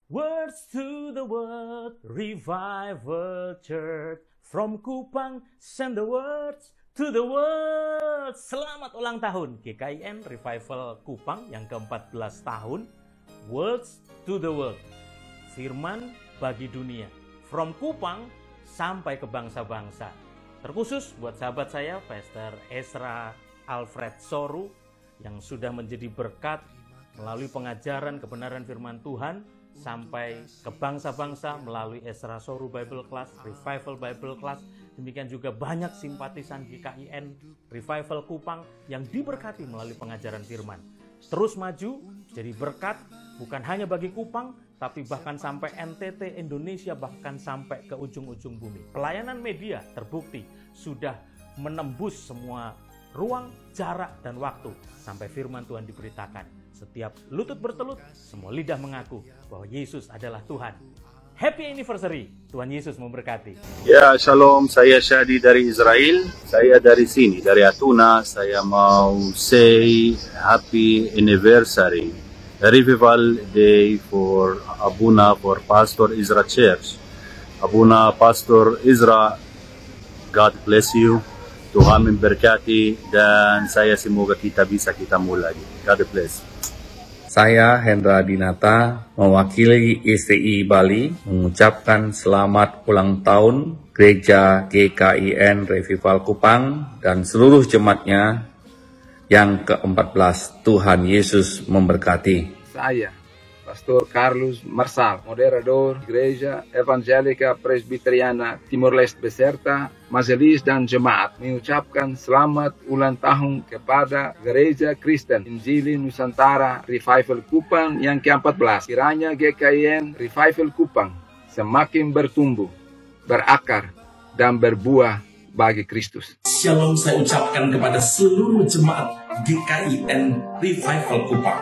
Words to the World Revival Church. From Kupang, send the words to the world. Selamat ulang tahun GKIN Revival Kupang yang ke-14 tahun. Words to the World. Firman bagi dunia. From Kupang sampai ke bangsa-bangsa. Terkhusus buat sahabat saya, Pastor Ezra Alfred Soru, yang sudah menjadi berkat melalui pengajaran kebenaran firman Tuhan sampai ke bangsa-bangsa melalui Ezra Soru Bible Class, Revival Bible Class. Demikian juga banyak simpatisan GKIN Revival Kupang yang diberkati melalui pengajaran firman. Terus maju, jadi berkat bukan hanya bagi Kupang, tapi bahkan sampai NTT, Indonesia, bahkan sampai ke ujung-ujung bumi. Pelayanan media terbukti sudah menembus semua ruang, jarak, dan waktu sampai firman Tuhan diberitakan. Setiap lutut bertelut, semua lidah mengaku bahwa Yesus adalah Tuhan. Happy anniversary, Tuhan Yesus memberkati. Ya, shalom, saya Shadi dari Israel. Saya dari sini, dari Atuna. Saya mau say happy anniversary, Revival Day for Abuna, for Pastor Ezra Church. Abuna Pastor Ezra, God bless you. Tuhan memberkati, dan saya semoga kita bisa ketemu lagi. God bless. Saya Hendra Dinata, mewakili ISTI Bali, mengucapkan selamat ulang tahun Gereja GKIN Revival Kupang dan seluruh jemaatnya yang ke-14. Tuhan Yesus memberkati. Saya, Pastor Carlos Marsal, moderador Gereja Evangelica Presbiteriana Timor Leste beserta majelis dan jemaat, mengucapkan selamat ulang tahun kepada Gereja Kristen Injili Nusantara Revival Kupang yang ke-14. Kiranya GKIN Revival Kupang semakin bertumbuh, berakar, dan berbuah bagi Kristus. Shalom saya ucapkan kepada seluruh jemaat GKIN Revival Kupang.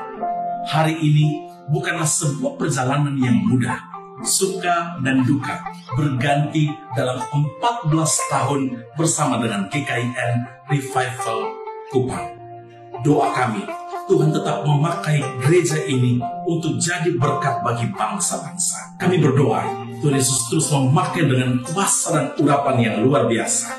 Hari ini bukanlah sebuah perjalanan yang mudah. Suka dan duka berganti dalam 14 tahun bersama dengan GKIN Revival Kupang. Doa kami, Tuhan tetap memakai gereja ini untuk jadi berkat bagi bangsa-bangsa. Kami berdoa, Tuhan Yesus terus memakai dengan kuasa dan urapan yang luar biasa.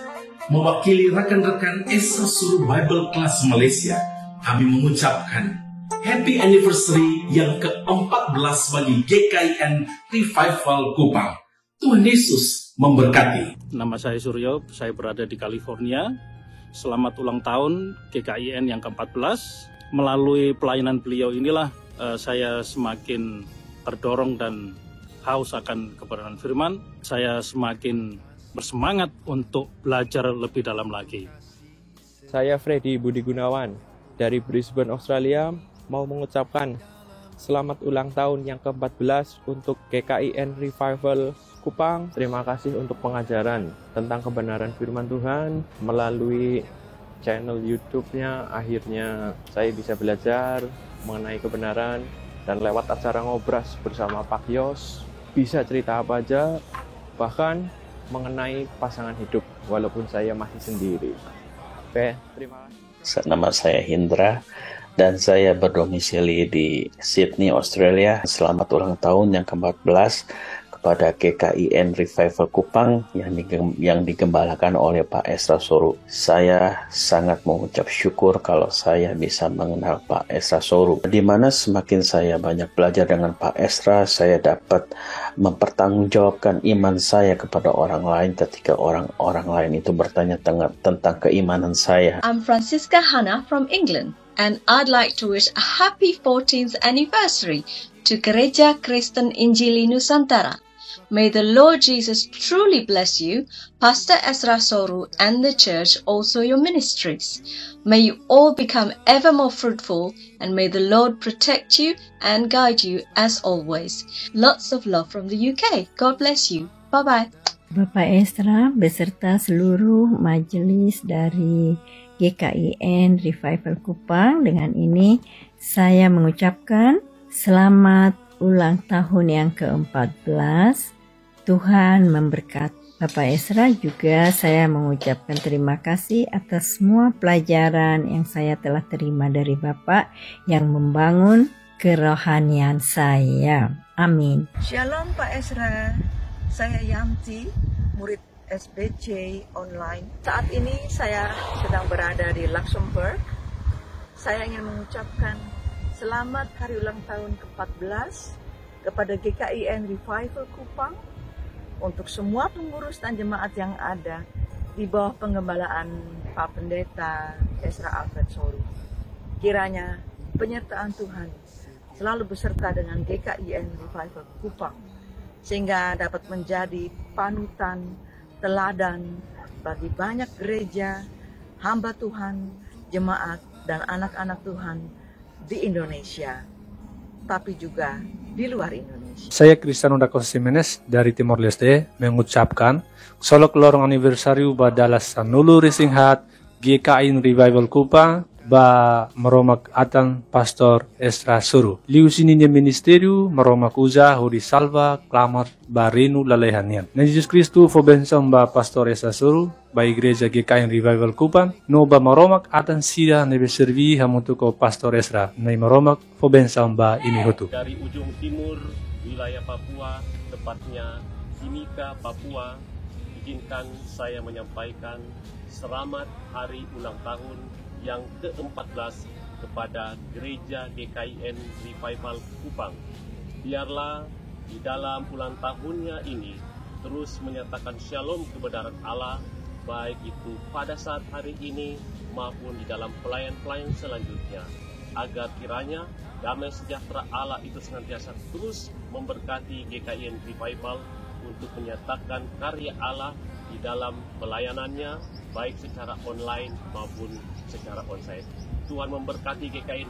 Mewakili rekan-rekan Ezra Soru Bible Class Malaysia, kami mengucapkan Happy Anniversary yang ke-14 bagi GKIN Revival Kupang. Tuhan Yesus memberkati. Nama saya Suryo, saya berada di California. Selamat ulang tahun GKIN yang ke-14. Melalui pelayanan beliau inilah saya semakin terdorong dan haus akan kebenaran firman. Saya semakin bersemangat untuk belajar lebih dalam lagi. Saya Freddy Budi Gunawan dari Brisbane, Australia, mau mengucapkan selamat ulang tahun yang ke-14 untuk GKIN Revival Kupang. Terima kasih untuk pengajaran tentang kebenaran firman Tuhan melalui channel YouTube-nya. Akhirnya saya bisa belajar mengenai kebenaran, dan lewat acara ngobras bersama Pak Yos bisa cerita apa aja, bahkan mengenai pasangan hidup walaupun saya masih sendiri. Oke, terima kasih. Nama saya Hindra dan saya berdomisili di Sydney, Australia. Selamat ulang tahun yang ke-14 kepada GKIN Revival Kupang yang digembalakan oleh Pak Ezra Soru. Saya sangat mengucap syukur kalau saya bisa mengenal Pak Ezra Soru, di mana semakin saya banyak belajar dengan Pak Ezra, saya dapat mempertanggungjawabkan iman saya kepada orang lain ketika orang lain itu bertanya tentang keimanan saya. I'm Francisca Hannah from England, and I'd like to wish a happy 14th anniversary to Gereja Kristen Injili Nusantara. May the Lord Jesus truly bless you, Pastor Ezra Soru, and the church, also your ministries. May you all become ever more fruitful, and may the Lord protect you and guide you as always. Lots of love from the UK. God bless you. Bye-bye. Bapak Ezra beserta seluruh majelis dari GKIN Revival Kupang, dengan ini saya mengucapkan selamat ulang tahun yang ke-14. Tuhan memberkati. Bapak Ezra juga saya mengucapkan terima kasih atas semua pelajaran yang saya telah terima dari Bapak yang membangun kerohanian saya. Amin. Shalom Pak Ezra, saya Yanti, murid SBC online. Saat ini saya sedang berada di Luxembourg. Saya ingin mengucapkan selamat hari ulang tahun ke-14 kepada GKIN Revival Kupang, untuk semua pengurus dan jemaat yang ada di bawah penggembalaan Pak Pendeta Ezra Alfred Soru. Kiranya penyertaan Tuhan selalu beserta dengan GKIN Revival Kupang, sehingga dapat menjadi panutan, teladan bagi banyak gereja, hamba Tuhan, jemaat, dan anak-anak Tuhan di Indonesia, tapi juga di luar Indonesia. Saya Cristiano da Costa Jimenez dari Timor Leste mengucapkan solok lorong aniversariu badalas sanulu risinghat GKIN Revival Kupang ba meromak atan Pastor Ezra Soru. Liu sininya ministeriu meromak uza huri salva klamat barenu lalehanian. Na Jesus Kristu fo bensam ba Pastor Ezra Soru ba Igreja GKIN Revival Kupang no ba meromak atan sida nebe servi hamutuko Pastor Ezra na meromak fo bensam ba imihutu. Dari ujung timur wilayah Papua, tepatnya Timika, Papua, izinkan saya menyampaikan selamat hari ulang tahun yang ke-14 kepada Gereja GKIN Revival Kupang. Biarlah di dalam ulang tahunnya ini terus menyatakan shalom kebenaran Allah, baik itu pada saat hari ini maupun di dalam pelayan-pelayan selanjutnya, agar kiranya damai sejahtera Allah itu senantiasa terus memberkati GKIN Revival untuk menyatakan karya Allah di dalam pelayanannya, baik secara online maupun secara onsite. Tuhan memberkati GKIN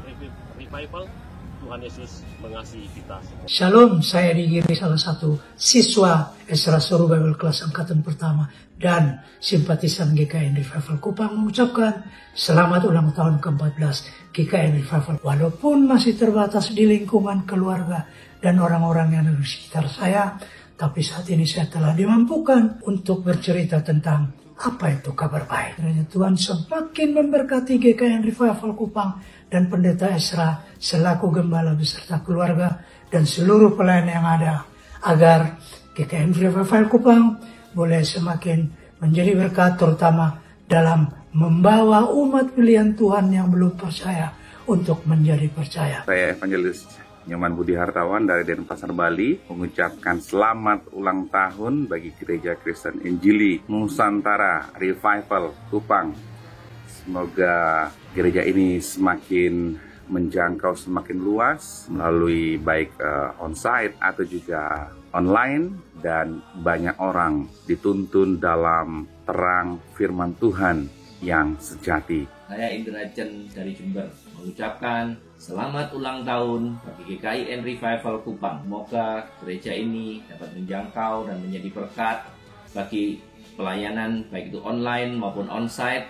Revival. Tuhan Yesus mengasihi kita semua. Shalom, saya Digiri, salah satu siswa Ezra Soru Bible Class angkatan pertama dan simpatisan GKIN Revival Kupang, mengucapkan selamat ulang tahun ke-14 GKIN Revival. Walaupun masih terbatas di lingkungan keluarga dan orang-orang yang ada di sekitar saya, tapi saat ini saya telah dimampukan untuk bercerita tentang apa itu kabar baik. Tuhan semakin memberkati GKIN Revival Kupang dan Pendeta Ezra selaku gembala beserta keluarga dan seluruh pelayan yang ada, agar GKIN Revival Kupang boleh semakin menjadi berkat, terutama dalam membawa umat pilihan Tuhan yang belum percaya untuk menjadi percaya. Saya Evangelis Nyoman Budi Hartawan dari Denpasar, Bali, mengucapkan selamat ulang tahun bagi Gereja Kristen Injili Nusantara Revival Kupang. Semoga gereja ini semakin menjangkau semakin luas melalui baik onsite atau juga online, dan banyak orang dituntun dalam terang firman Tuhan yang sejati. Saya Indra Chen dari Jember mengucapkan selamat ulang tahun bagi GKIN Revival Kupang. Semoga gereja ini dapat menjangkau dan menjadi berkat bagi pelayanan baik itu online maupun onsite,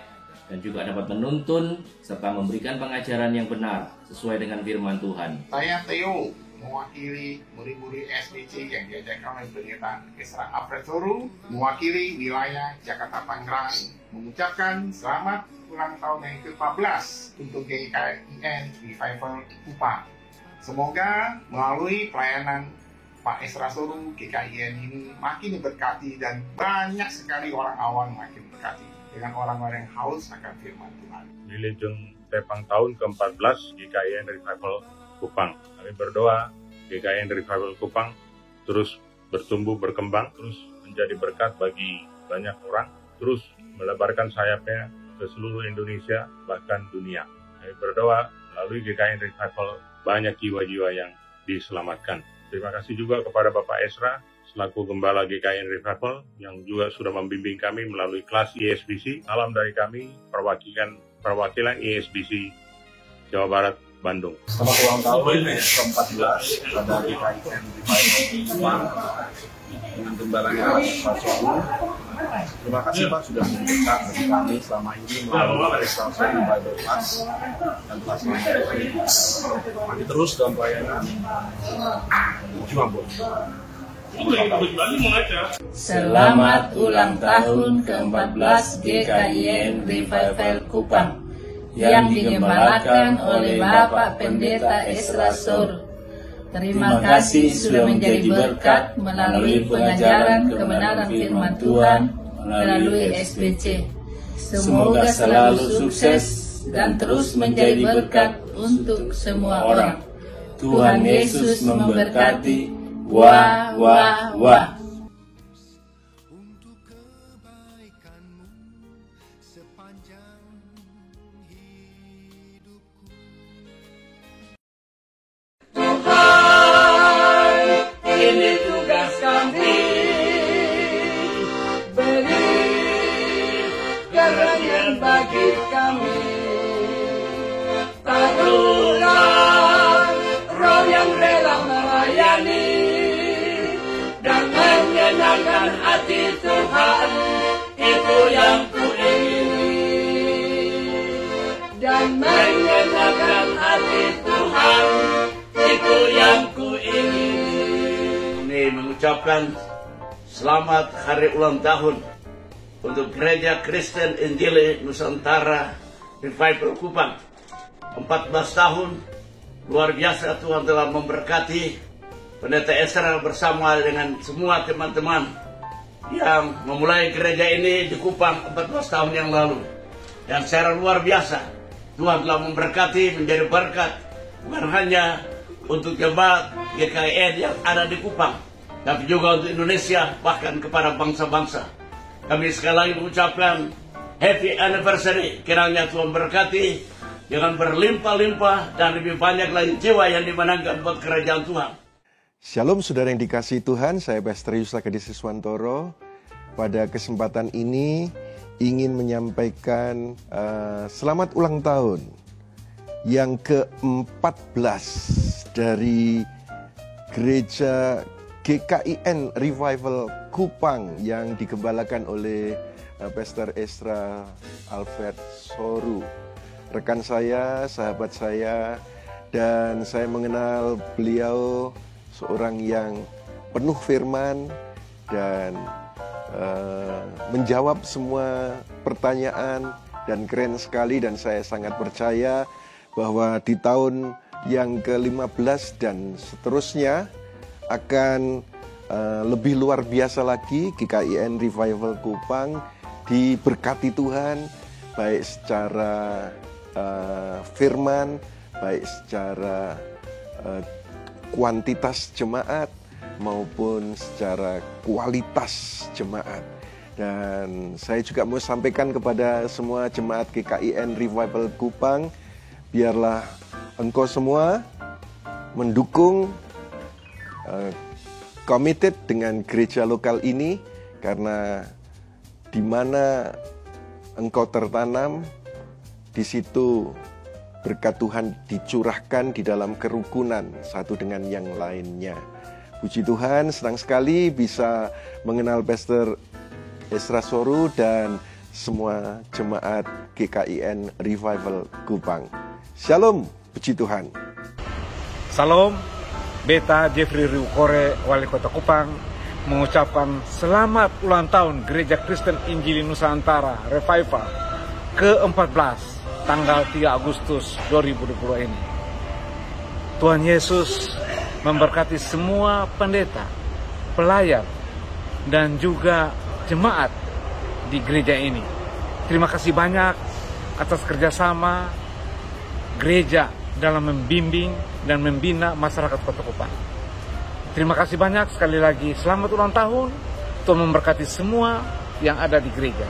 dan juga dapat menuntun serta memberikan pengajaran yang benar sesuai dengan firman Tuhan. Saya Theo, mewakili murid-murid SBC yang diajarkan oleh Pendeta Ezra Alfred Soru, mewakili wilayah Jakarta Tangerang, mengucapkan selamat ulang tahun yang ke-14 untuk GKIN Revival Kupang. Semoga melalui pelayanan Pak Ezra Soru, GKIN ini makin diberkati dan banyak sekali orang awam makin diberkati dengan orang-orang yang haus akan firman Tuhan. Di Lejeng Tepang tahun ke-14 GKIN Revival Kupang, kami berdoa GKIN Revival Kupang terus bertumbuh, berkembang, terus menjadi berkat bagi banyak orang, terus melebarkan sayapnya ke seluruh Indonesia, bahkan dunia. Kami berdoa melalui GKIN Revival banyak jiwa-jiwa yang diselamatkan. Terima kasih juga kepada Bapak Ezra selaku Gembala GKIN Revival yang juga sudah membimbing kami melalui kelas ISBC. Salam dari kami, perwakilan ISBC Jawa Barat, Bandung. Selamat ulang tahun ke-14 pada GKIN Revival Kupang dengan gembalanya Pak Soru. Terima kasih Pak sudah menjadi berkat bagi kami selama ini melalui Ezra Soru Bible Class dan kelas ini. Mari terus dalam pelayanan Jumabon. Selamat ulang tahun ke-14 GKIN Revival Kupang. yang digembalakan oleh Bapak Pendeta Esra Soru. Terima kasih sudah menjadi berkat melalui pengajaran kebenaran firman Tuhan melalui SBC. Semoga selalu sukses dan terus menjadi berkat untuk semua orang. Tuhan Yesus memberkati. Wah, wah, wah. Ini tugas kami, beri keberanian bagi kami, taruhlah roh yang rela melayani dan menyenangkan hati Tuhan, itu yang kuingini, dan menyenangkan hati Tuhan, itu yang kuingini. Mengucapkan selamat hari ulang tahun untuk Gereja Kristen Injili Nusantara Revival Kupang. 14 tahun, luar biasa Tuhan telah memberkati Pendeta Esra bersama dengan semua teman-teman yang memulai gereja ini di Kupang 14 tahun yang lalu. Dan secara luar biasa, Tuhan telah memberkati menjadi berkat bukan hanya untuk jemaat GKIN yang ada di Kupang, tapi juga untuk Indonesia, bahkan kepada bangsa-bangsa. Kami sekali lagi mengucapkan happy anniversary. Kiranya Tuhan berkati dengan berlimpah-limpah dan lebih banyak lagi jiwa yang dimenangkan buat kerajaan Tuhan. Shalom saudara yang dikasihi Tuhan, saya Pastor Yusakadi Siswantoro. Pada kesempatan ini ingin menyampaikan selamat ulang tahun yang ke-14 dari Gereja GKIN Revival Kupang yang digembalakan oleh Pastor Esra Alfred Soru. Rekan saya, sahabat saya, dan saya mengenal beliau seorang yang penuh firman dan menjawab semua pertanyaan dan keren sekali, dan saya sangat percaya bahwa di tahun yang ke-15 dan seterusnya akan lebih luar biasa lagi. GKIN Revival Kupang diberkati Tuhan, baik secara firman, baik secara kuantitas jemaat maupun secara kualitas jemaat. Dan saya juga mau sampaikan kepada semua jemaat GKIN Revival Kupang, biarlah engkau semua mendukung, committed dengan gereja lokal ini, karena di mana engkau tertanam, di situ berkat Tuhan dicurahkan di dalam kerukunan satu dengan yang lainnya. Puji Tuhan, senang sekali bisa mengenal Pastor Esra Soru dan semua jemaat GKIN Revival Kupang. Shalom, puji Tuhan. Salam, Beta Jeffrey Riukore, Wali Kota Kupang, mengucapkan selamat ulang tahun Gereja Kristen Injili Nusantara Revival ke-14 tanggal 3 Agustus 2020 ini. Tuhan Yesus memberkati semua pendeta, pelayan, dan juga jemaat di gereja ini. Terima kasih banyak atas kerjasama gereja dalam membimbing dan membina masyarakat Kota Kupang. Terima kasih banyak sekali lagi. Selamat ulang tahun. Tuhan memberkati semua yang ada di gereja.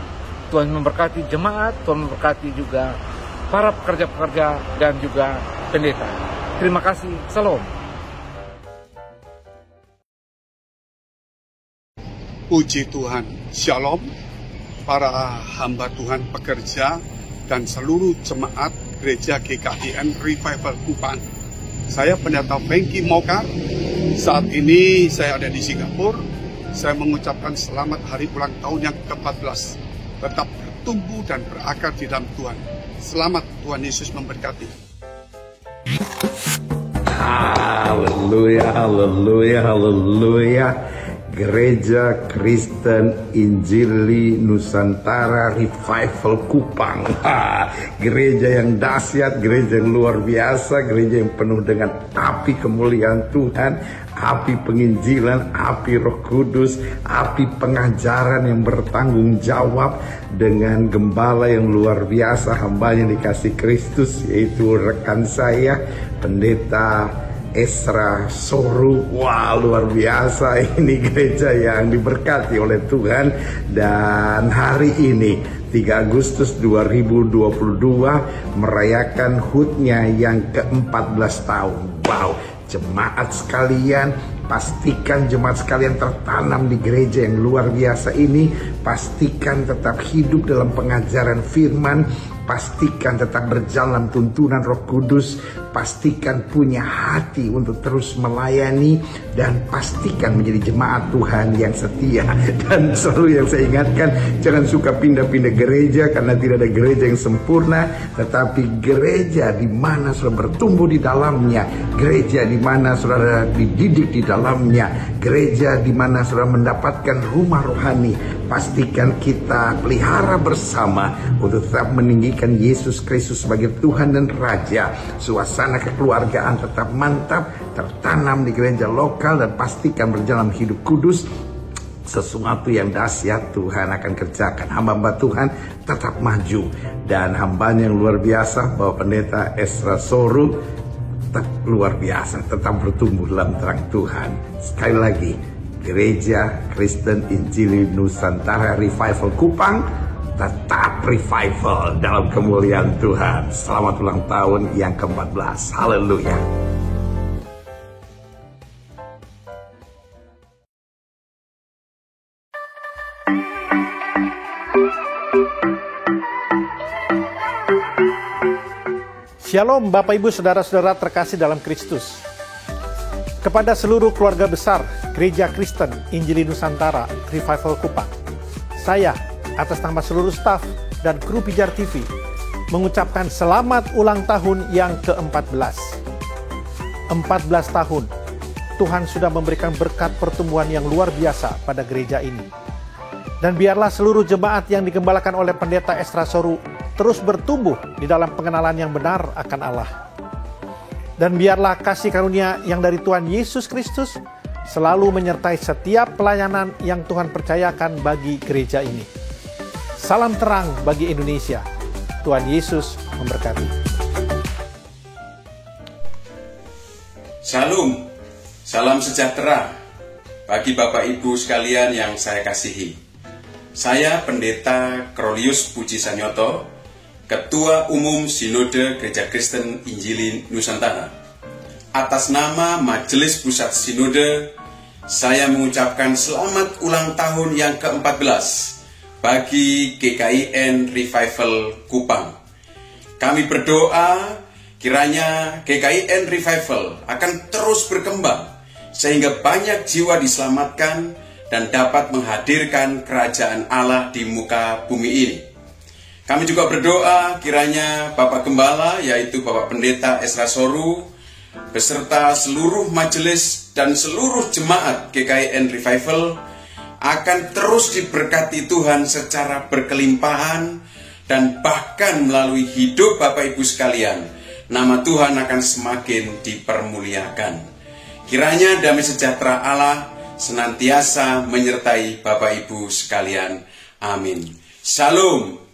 Tuhan memberkati jemaat, Tuhan memberkati juga para pekerja-pekerja dan juga pendeta. Terima kasih. Salam. Puji Tuhan. Shalom para hamba Tuhan pekerja dan seluruh jemaat Gereja GKIN Revival Kupang. Saya Pendeta Franky Mokar. Saat ini saya ada di Singapura. Saya mengucapkan selamat hari ulang tahun yang ke-14. Tetap bertumbuh dan berakar di dalam Tuhan. Selamat, Tuhan Yesus memberkati. Haleluya, haleluya, haleluya. Gereja Kristen Injili Nusantara Revival Kupang. Gereja yang dahsyat, gereja yang luar biasa, gereja yang penuh dengan api kemuliaan Tuhan, api penginjilan, api Roh Kudus, api pengajaran yang bertanggung jawab, dengan gembala yang luar biasa, hamba yang dikasih Kristus, yaitu rekan saya, Pendeta Esra Soru. Wah, luar biasa, ini gereja yang diberkati oleh Tuhan. Dan hari ini 3 Agustus 2022 merayakan HUT-nya yang ke-14 tahun. Wow, jemaat sekalian, pastikan jemaat sekalian tertanam di gereja yang luar biasa ini. Pastikan tetap hidup dalam pengajaran firman, pastikan tetap berjalan tuntunan Roh Kudus, pastikan punya hati untuk terus melayani, dan pastikan menjadi jemaat Tuhan yang setia. Dan selalu yang saya ingatkan, jangan suka pindah-pindah gereja, karena tidak ada gereja yang sempurna, tetapi gereja di mana sudah bertumbuh di dalamnya, gereja di mana sudah dididik di dalamnya, gereja di mana sudah mendapatkan rumah rohani. Pastikan kita pelihara bersama untuk tetap meninggikan Yesus Kristus sebagai Tuhan dan Raja. Suasana kekeluargaan tetap mantap, tertanam di gereja lokal, dan pastikan berjalan hidup kudus. Sesuatu yang dahsyat Tuhan akan kerjakan. Hamba-hamba Tuhan tetap maju, dan hambanya yang luar biasa, Bapak Pendeta Esra Soru, tetap luar biasa, tetap bertumbuh dalam terang Tuhan. Sekali lagi, Gereja Kristen Injili Nusantara Revival Kupang tetap revival dalam kemuliaan Tuhan. Selamat ulang tahun yang ke-14. Haleluya. Shalom Bapak Ibu Saudara-saudara terkasih dalam Kristus. Kepada seluruh keluarga besar Gereja Kristen Injili Nusantara Revival Kupang, saya atas nama seluruh staf dan kru Pijar TV mengucapkan selamat ulang tahun yang ke-14. 14 tahun Tuhan sudah memberikan berkat pertumbuhan yang luar biasa pada gereja ini. Dan biarlah seluruh jemaat yang digembalakan oleh Pendeta Esra Soru terus bertumbuh di dalam pengenalan yang benar akan Allah. Dan biarlah kasih karunia yang dari Tuhan Yesus Kristus selalu menyertai setiap pelayanan yang Tuhan percayakan bagi gereja ini. Salam terang bagi Indonesia. Tuhan Yesus memberkati. Shalom, salam sejahtera bagi Bapak Ibu sekalian yang saya kasihi. Saya Pendeta Krolius Puji Sanyoto, Ketua Umum Sinode Gereja Kristen Injili Nusantara. Atas nama Majelis Pusat Sinode, saya mengucapkan selamat ulang tahun yang ke-14 bagi GKIN Revival Kupang. Kami berdoa kiranya GKIN Revival akan terus berkembang sehingga banyak jiwa diselamatkan dan dapat menghadirkan kerajaan Allah di muka bumi ini. Kami juga berdoa kiranya Bapak Gembala, yaitu Bapak Pendeta Esra Soru, beserta seluruh majelis dan seluruh jemaat GKIN Revival akan terus diberkati Tuhan secara berkelimpahan, dan bahkan melalui hidup Bapak Ibu sekalian, nama Tuhan akan semakin dipermuliakan. Kiranya damai sejahtera Allah senantiasa menyertai Bapak Ibu sekalian. Amin. Shalom.